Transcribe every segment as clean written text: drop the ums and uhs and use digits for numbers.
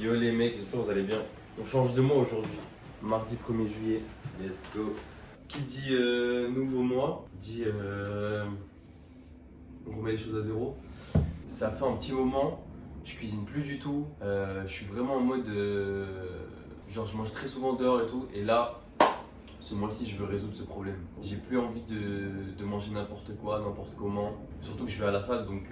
Yo les mecs, j'espère que vous allez bien. On change de mois aujourd'hui. Mardi 1er juillet. Let's go. Qui dit nouveau mois dit on remet les choses à zéro. Ça fait un petit moment, je cuisine plus du tout. Je suis vraiment en mode genre je mange très souvent dehors et tout. Et là, ce mois-ci, je veux résoudre ce problème. J'ai plus envie de manger n'importe quoi, n'importe comment. Surtout que je vais à la salle, donc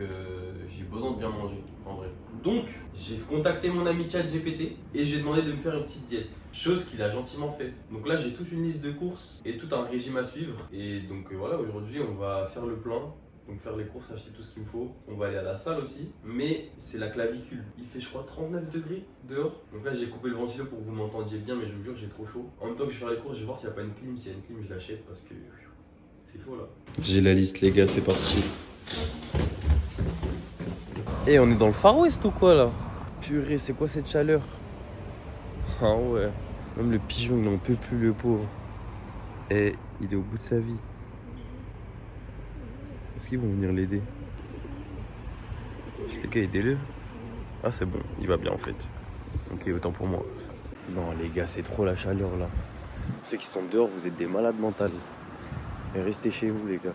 j'ai besoin de bien manger, en vrai. Donc, j'ai contacté mon ami ChatGPT et j'ai demandé de me faire une petite diète. Chose qu'il a gentiment fait. Donc là, j'ai toute une liste de courses et tout un régime à suivre. Et donc voilà, aujourd'hui, on va faire le plein. Donc faire les courses, acheter tout ce qu'il me faut. On va aller à la salle aussi. Mais c'est la clavicule. Il fait je crois 39 degrés dehors. Donc là j'ai coupé le ventilo pour que vous m'entendiez bien, mais je vous jure j'ai trop chaud. En même temps que je vais faire les courses, je vais voir s'il n'y a pas une clim. S'il y a une clim, je l'achète parce que c'est chaud là. J'ai la liste les gars, c'est parti. Et on est dans le Far West ou quoi là? Purée, c'est quoi cette chaleur? Ah ouais. Même le pigeon il n'en peut plus le pauvre. Et il est au bout de sa vie. Est-ce qu'ils vont venir l'aider? Les gars, aidez-le. Ah, c'est bon, il va bien en fait. Ok, autant pour moi. Non, les gars, c'est trop la chaleur là. Ceux qui sont dehors, vous êtes des malades mentales. Et restez chez vous, les gars.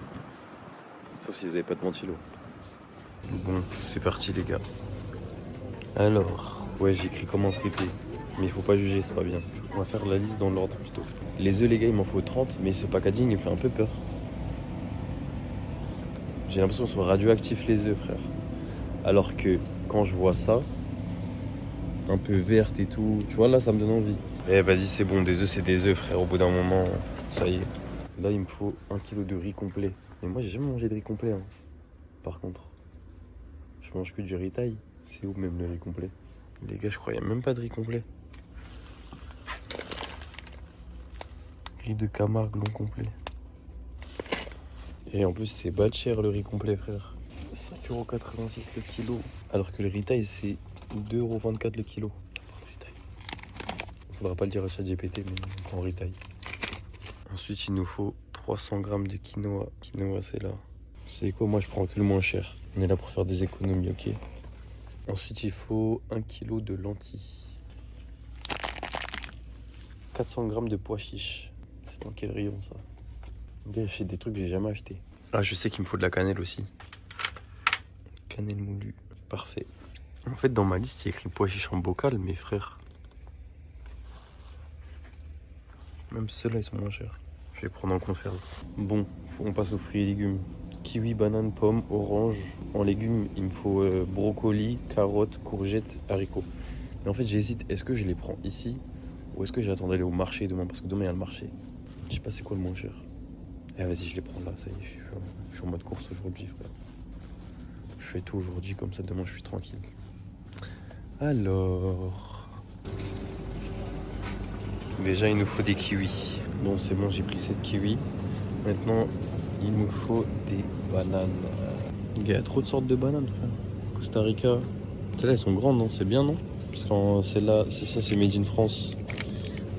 Sauf si vous n'avez pas de ventilo. Bon, c'est parti, les gars. Alors, ouais, j'ai écrit comme un CP. Mais il faut pas juger, c'est pas bien. On va faire la liste dans l'ordre plutôt. Les œufs, les gars, il m'en faut 30, mais ce packaging, il me fait un peu peur. J'ai l'impression qu'ils sont radioactifs les œufs, frère. Alors que quand je vois ça, un peu verte et tout, tu vois, là, ça me donne envie. Eh, vas-y, c'est bon, des œufs, c'est des œufs, frère. Au bout d'un moment, ça y est. Là, il me faut 1 kg de riz complet. Mais moi, j'ai jamais mangé de riz complet, hein. Par contre, je mange que du riz taille. C'est où même le riz complet? Les gars, je crois qu'il n'y a même pas de riz complet. Riz de Camargue long complet. Et en plus, c'est bas de cher le riz complet, frère. 5,86€ le kilo. Alors que le retail, c'est 2,24€ le kilo. Faudra pas le dire à ChatGPT, mais en retail. Ensuite, il nous faut 300 g de quinoa. Quinoa, c'est là. C'est quoi? Moi, je prends que le moins cher. On est là pour faire des économies, ok? Ensuite, il faut 1 kg de lentilles. 400 g de pois chiches. C'est dans quel rayon, ça? J'ai acheté des trucs que j'ai jamais acheté. Ah, je sais qu'il me faut de la cannelle aussi. Cannelle moulue. Parfait. En fait, dans ma liste, il y a écrit pois chiches en bocal, mais frère. Même ceux-là, ils sont moins chers. Je vais prendre en conserve. Bon, on passe aux fruits et légumes. Kiwi, banane, pomme, orange. En légumes, il me faut brocoli, carottes, courgettes, haricots. Mais en fait, j'hésite. Est-ce que je les prends ici ou est-ce que j'attends d'aller au marché demain? Parce que demain, il y a le marché. Je sais pas c'est quoi le moins cher. Eh, vas-y, je les prends là. Ça y est, je suis en mode course aujourd'hui, frère. Je fais tout aujourd'hui, comme ça, demain, je suis tranquille. Alors... Déjà, il nous faut des kiwis. Bon, c'est bon, j'ai pris 7 kiwis. Maintenant, il nous faut des bananes. Il y a trop de sortes de bananes, frère. Costa Rica. Celles-là, elles sont grandes, non? C'est bien, non? Parce que celle-là, c'est made in France.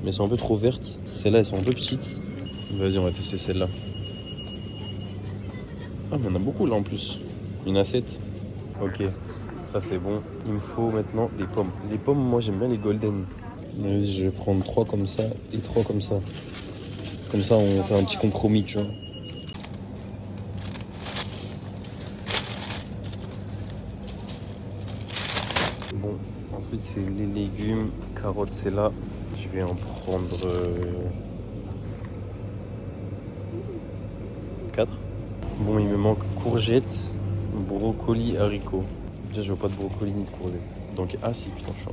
Mais elles sont un peu trop vertes. Celles-là, elles sont un peu petites. Vas-y, on va tester celle-là. Ah, mais il y en a beaucoup, là, en plus. Il y en a 7. Ok, ça, c'est bon. Il me faut maintenant des pommes. Les pommes, moi, j'aime bien les golden. Vas-y, je vais prendre 3 comme ça et 3 comme ça. Comme ça, on fait un petit compromis, tu vois. Bon, ensuite, c'est les légumes. Carottes, c'est là. Je vais en prendre 4. Bon, il me manque courgettes, brocoli, haricots. Déjà, je vois pas de brocoli ni de courgettes. Donc, ah si, putain, je suis en...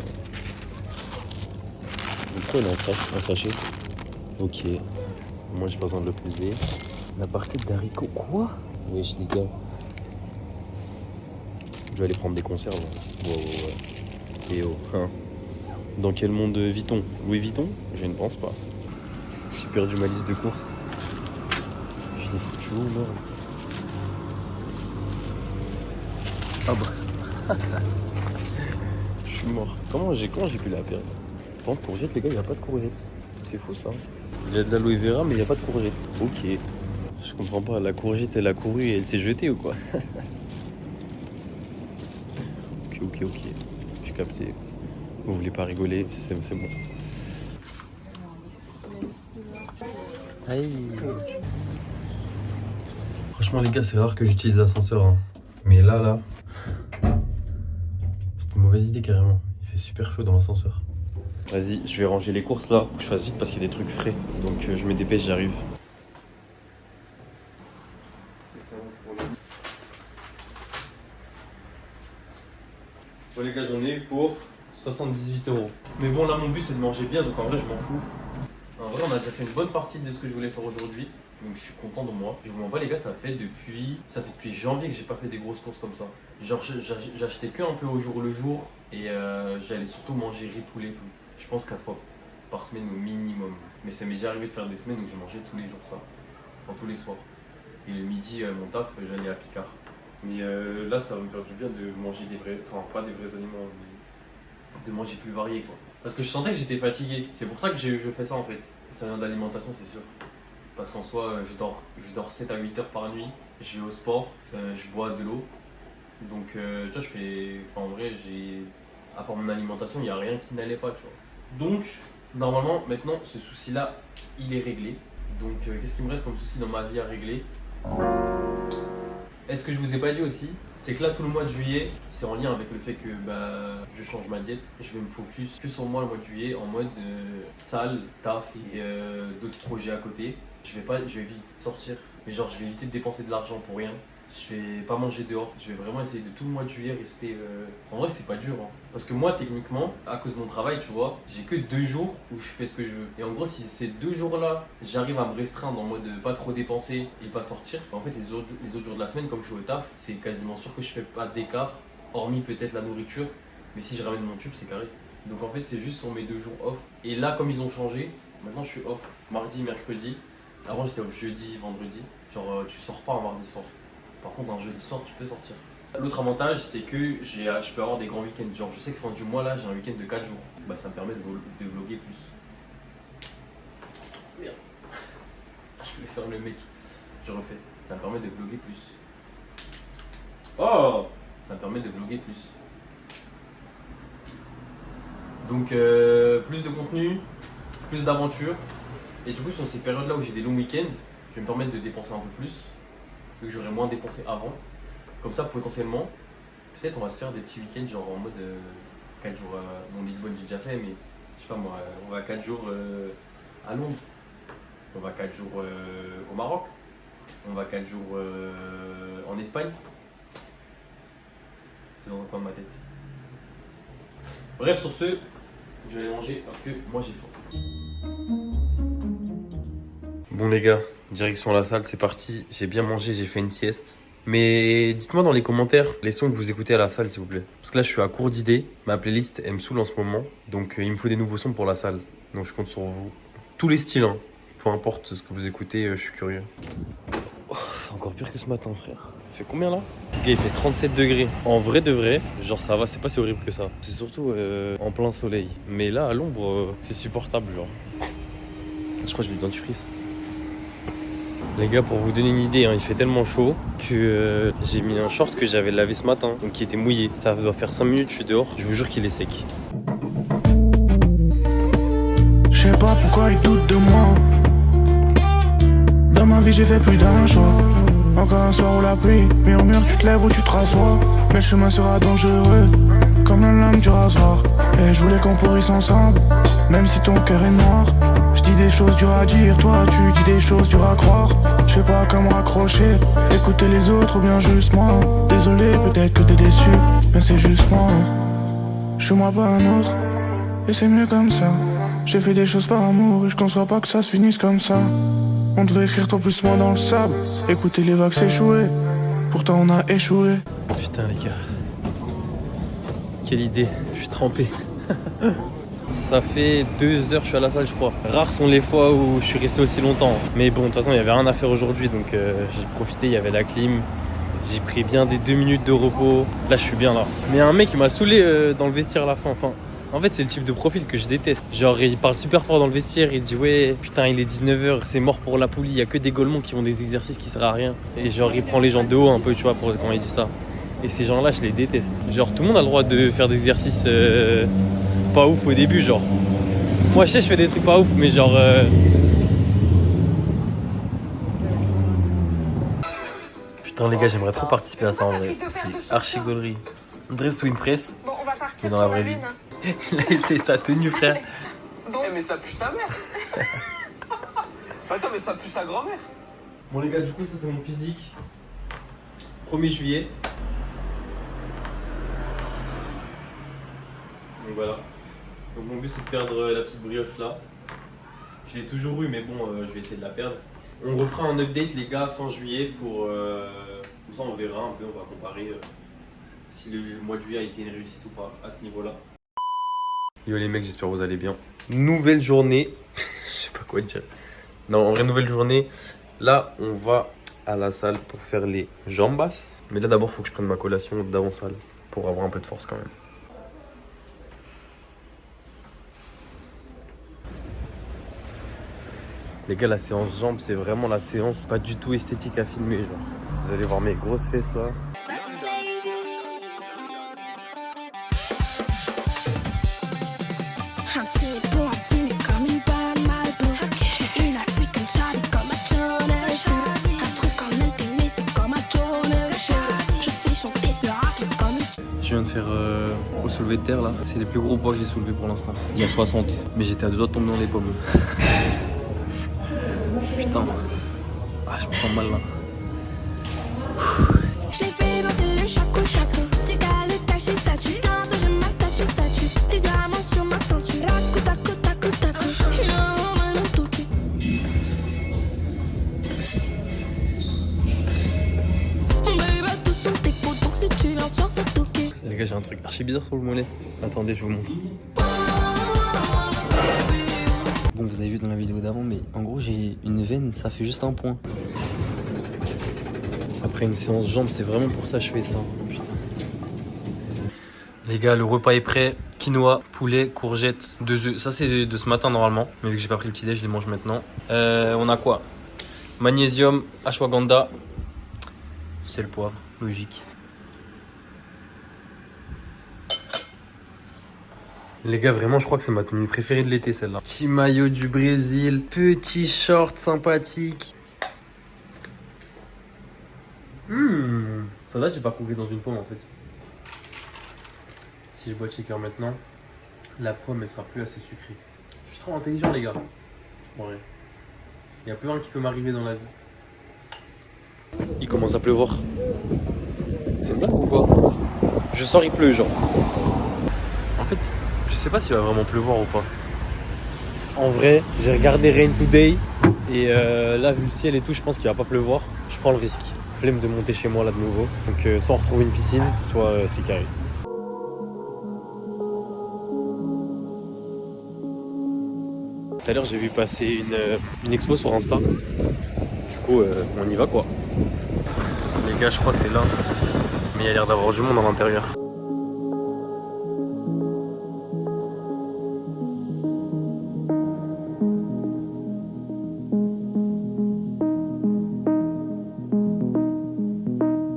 Pourquoi il est un sachet? Ok. Moi, j'ai pas besoin de le peser. La barquette d'haricots. Quoi? Wesh, les gars. Je vais aller prendre des conserves. Ouais. Et oh, hein. Dans quel monde vit-on? Louis Vuitton? Je ne pense pas. J'ai perdu ma liste de courses. Je l'ai foutu où, là? Ah bah. Je suis mort. Comment j'ai pu la perdre? Par contre, courgette, les gars, il n'y a pas de courgette. C'est fou, ça. Il y a de l'aloe vera, mais il n'y a pas de courgette. Ok. Je comprends pas. La courgette, elle a couru et elle s'est jetée ou quoi? Ok. J'ai capté. Vous voulez pas rigoler, c'est bon. Aïe. Franchement les gars, c'est rare que j'utilise l'ascenseur. Hein. Mais là, c'était une mauvaise idée carrément. Il fait super chaud dans l'ascenseur. Vas-y, je vais ranger les courses là. Faut que je fasse vite parce qu'il y a des trucs frais. Donc je me dépêche, j'arrive. Bon les gars, j'en ai eu pour 78 €. Mais bon là mon but c'est de manger bien, donc en vrai je m'en fous. En vrai on a déjà fait une bonne partie de ce que je voulais faire aujourd'hui. Donc je suis content de moi. Je vous mens pas les gars, ça fait depuis janvier que j'ai pas fait des grosses courses comme ça. Genre j'achetais que un peu au jour le jour. Et j'allais surtout manger riz poulet tout. Je pense 4 fois par semaine au minimum. Mais ça m'est déjà arrivé de faire des semaines où je mangeais tous les jours ça. Enfin tous les soirs. Et le midi, mon taf, j'allais à Picard. Mais là, ça va me faire du bien de manger des vrais... Enfin, pas des vrais aliments, mais de manger plus varié, quoi. Parce que je sentais que j'étais fatigué. C'est pour ça que je fais ça, en fait. Ça vient de l'alimentation, c'est sûr. Parce qu'en soi, je dors 7 à 8 heures par nuit. Je vais au sport, je bois de l'eau. Donc, tu vois, je fais... Enfin, en vrai, j'ai... À part mon alimentation, il n'y a rien qui n'allait pas, tu vois. Donc, normalement, maintenant, ce souci-là, il est réglé. Donc, qu'est-ce qu'il me reste comme souci dans ma vie à régler ? Et ce que je vous ai pas dit aussi, c'est que là tout le mois de juillet, c'est en lien avec le fait que je change ma diète. Je vais me focus que sur moi le mois de juillet en mode salle, taf et d'autres projets à côté. Je vais éviter de sortir, mais genre je vais éviter de dépenser de l'argent pour rien. Je vais pas manger dehors, je vais vraiment essayer de tout le mois de juillet rester... En vrai c'est pas dur, hein. Parce que moi techniquement, à cause de mon travail tu vois, j'ai que 2 jours où je fais ce que je veux. Et en gros si ces 2 jours là, j'arrive à me restreindre en mode pas trop dépenser et pas sortir, en fait les autres jours de la semaine comme je suis au taf, c'est quasiment sûr que je fais pas d'écart, hormis peut-être la nourriture, mais si je ramène mon tube c'est carré. Donc en fait c'est juste sur mes 2 jours off. Et là comme ils ont changé, maintenant je suis off mardi, mercredi. Avant j'étais off jeudi, vendredi. Genre tu sors pas un mardi soir. Par contre, un jeudi soir, tu peux sortir. L'autre avantage, c'est que je peux avoir des grands week-ends. Genre, je sais que fin du mois, là, j'ai un week-end de 4 jours. Bah, ça me permet de vlogger plus. Merde. Je voulais faire le mec. Je refais. Ça me permet de vlogger plus. Oh! Ça me permet de vlogger plus. Donc, plus de contenu, plus d'aventures. Et du coup, sur ces périodes-là où j'ai des longs week-ends, je vais me permettre de dépenser un peu plus. Vu que j'aurais moins dépensé avant. Comme ça, potentiellement, peut-être on va se faire des petits week-ends genre en mode 4 jours. Bon, Lisbonne, j'ai déjà fait, mais je sais pas moi, on va 4 jours à Londres. On va 4 jours au Maroc. On va 4 jours en Espagne. C'est dans un coin de ma tête. Bref, sur ce, je vais aller manger parce que moi j'ai faim. Bon les gars, direction la salle, c'est parti. J'ai bien mangé, j'ai fait une sieste. Mais dites-moi dans les commentaires les sons que vous écoutez à la salle s'il vous plaît. Parce que là je suis à court d'idées, ma playlist elle me saoule en ce moment. Donc il me faut des nouveaux sons pour la salle. Donc je compte sur vous. Tous les styles, hein. Peu importe ce que vous écoutez, je suis curieux. Oh, c'est encore pire que ce matin frère. Il fait combien là? Le gars il fait 37 degrés. En vrai de vrai, genre ça va, c'est pas si horrible que ça. C'est surtout en plein soleil. Mais là à l'ombre, c'est supportable genre. Je crois que j'ai du dentifrice. Les gars, pour vous donner une idée, hein, il fait tellement chaud que j'ai mis un short que j'avais lavé ce matin, donc qui était mouillé. Ça doit faire 5 minutes, je suis dehors, je vous jure qu'il est sec. Je sais pas pourquoi ils doutent de moi. Dans ma vie j'ai fait plus d'un choix. Encore un soir où la pluie murmure, tu te lèves ou tu te rassois. Mais le chemin sera dangereux, comme la lame du rasoir. Et je voulais qu'on pourrisse ensemble, même si ton cœur est noir. Je dis des choses dures à dire, toi tu dis des choses dures à croire. Je sais pas comment raccrocher, écouter les autres ou bien juste moi. Désolé, peut-être que t'es déçu, mais c'est juste moi. Je suis moi pas un autre, et c'est mieux comme ça. J'ai fait des choses par amour et je conçois pas que ça se finisse comme ça. On devait écrire toi plus moi dans le sable, écouter les vagues s'échouer. Pourtant on a échoué. Putain les gars, quelle idée, je suis trempé. Ça fait 2 heures que je suis à la salle je crois. Rares sont les fois où je suis resté aussi longtemps. Mais bon, de toute façon il n'y avait rien à faire aujourd'hui, donc j'ai profité, il y avait la clim. J'ai pris bien des 2 minutes de repos. Là je suis bien là. Mais il y a un mec qui m'a saoulé dans le vestiaire à la fin. Enfin, en fait c'est le type de profil que je déteste. Genre il parle super fort dans le vestiaire, il dit ouais putain il est 19h, c'est mort pour la poulie, il y a que des golemons qui font des exercices qui servent à rien. Et genre il prend les gens de haut un peu tu vois quand il dit ça. Et ces gens là je les déteste. Genre tout le monde a le droit de faire des exercices pas ouf au début, genre. Moi, je sais, je fais des trucs pas ouf, mais genre. Putain, les gars, j'aimerais trop participer à ça en vrai. C'est archi gaulerie. Dress to impress. Bon, on va partir Mais dans la sur vraie vie. lune. Il a essayé sa tenue, frère. Bon. Mais ça pue sa mère. Attends, mais ça pue sa grand-mère. Bon, les gars, du coup, ça, c'est mon physique. 1er juillet. Donc voilà. Donc mon but, c'est de perdre la petite brioche là. Je l'ai toujours eu, mais bon, je vais essayer de la perdre. On refera un update, les gars, fin juillet pour. Comme ça, on verra un peu, on va comparer si le mois de juillet a été une réussite ou pas à ce niveau-là. Yo les mecs, j'espère que vous allez bien. Nouvelle journée. Je sais pas quoi dire. Non, en vrai, nouvelle journée. Là, on va à la salle pour faire les jambas. Mais là, d'abord, il faut que je prenne ma collation d'avant-salle pour avoir un peu de force quand même. Les gars, la séance jambes, c'est vraiment la séance pas du tout esthétique à filmer. Genre. Vous allez voir mes grosses fesses là. Je viens de faire au soulevé de terre là. C'est les plus gros poids que j'ai soulevés pour l'instant. Il y a 60, mais j'étais à 2 doigts de tomber dans les pommes. Putain. Ah, je me sens mal là. Les gars, j'ai un truc archi bizarre sur le mollet. Attendez, je vous montre. Bon, vous avez vu dans la vidéo d'avant, mais en gros, j'ai une veine, ça fait juste un point. Après une séance jambes, c'est vraiment pour ça que je fais ça. Putain. Les gars, le repas est prêt. Quinoa, poulet, courgettes, 2 œufs. Ça, c'est de ce matin normalement. Mais vu que j'ai pas pris le petit déj, je les mange maintenant. On a quoi? Magnésium, ashwagandha. C'est le poivre, logique. Les gars, vraiment, je crois que c'est ma tenue préférée de l'été, celle-là. Petit maillot du Brésil, petit short sympathique. Ça date, j'ai pas croqué dans une pomme en fait. Si je bois shaker maintenant, la pomme, elle sera plus assez sucrée. Je suis trop intelligent, les gars. Ouais. Il y a plus rien qui peut m'arriver dans la vie. Il commence à pleuvoir. C'est une blague ou quoi? Je sors, il pleut, genre. En fait, je sais pas s'il va vraiment pleuvoir ou pas. En vrai, j'ai regardé Rain Today et là, vu le ciel et tout, je pense qu'il va pas pleuvoir. Je prends le risque. Flemme de monter chez moi là de nouveau. Donc soit on retrouve une piscine, soit c'est carré. Tout à l'heure, j'ai vu passer une expo sur Insta. Du coup, on y va quoi. Les gars, je crois que c'est là. Mais il y a l'air d'avoir du monde à l'intérieur.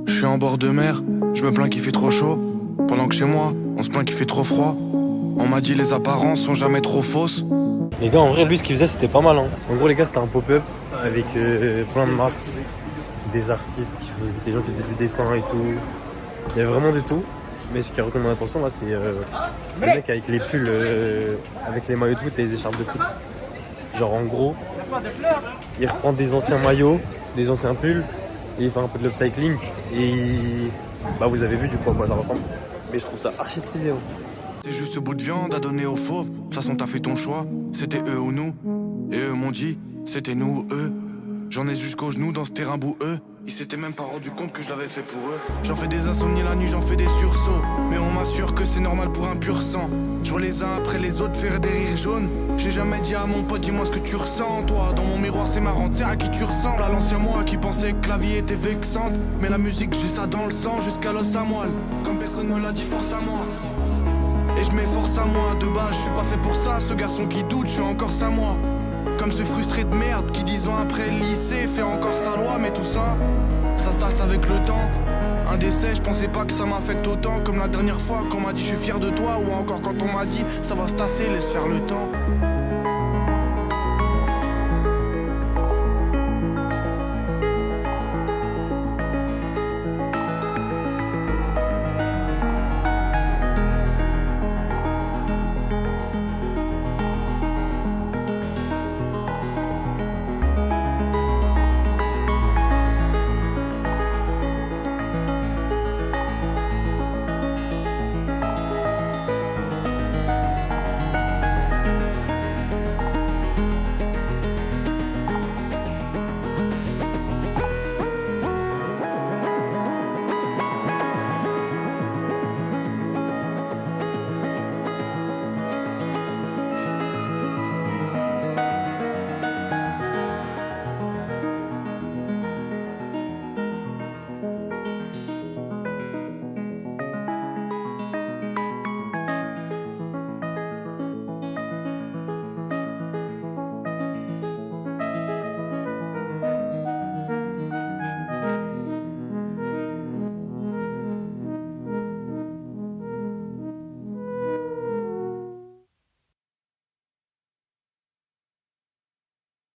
Je suis en bord de mer, je me plains qu'il fait trop chaud. Pendant que chez moi, on se plaint qu'il fait trop froid. On m'a dit les apparences sont jamais trop fausses. Les gars, en vrai, lui, ce qu'il faisait, c'était pas mal. Hein. En gros, les gars, c'était un pop-up avec plein de marques, des artistes, des gens qui faisaient du dessin et tout. Il y avait vraiment de tout. Mais ce qui a retenu mon attention, là, c'est le mec avec les pulls, avec les maillots de foot et les écharpes de foot. Genre, en gros, il reprend des anciens maillots, des anciens pulls, et il fait un peu de l'upcycling. Et bah, vous avez vu du coup à quoi ça ressemble. Mais je trouve ça archi stylé. Hein. C'est juste ce bout de viande à donner aux fauves. De toute façon, t'as fait ton choix. C'était eux ou nous. Et eux m'ont dit, c'était nous ou eux. J'en ai jusqu'aux genoux dans ce terrain boueux. Ils s'étaient même pas rendu compte que je l'avais fait pour eux. J'en fais des insomnies la nuit, j'en fais des sursauts. Mais on m'assure que c'est normal pour un pur sang. Je vois les uns après les autres faire des rires jaunes. J'ai jamais dit à mon pote, dis-moi ce que tu ressens. Toi, dans mon miroir, c'est marrant, tiens à qui tu ressembles. À l'ancien moi qui pensait que la vie était vexante. Mais la musique, j'ai ça dans le sang jusqu'à l'os à moelle. Comme personne me l'a dit, force à moi. Et je m'efforce à moi, de base, je suis pas fait pour ça. Ce garçon qui doute, je suis encore ça moi. Comme ce frustré de merde qui 10 ans après le lycée fait encore sa loi. Mais tout ça, ça se tasse avec le temps. Un décès, je pensais pas que ça m'affecte autant. Comme la dernière fois qu'on m'a dit je suis fier de toi. Ou encore quand on m'a dit ça va se tasser, laisse faire le temps.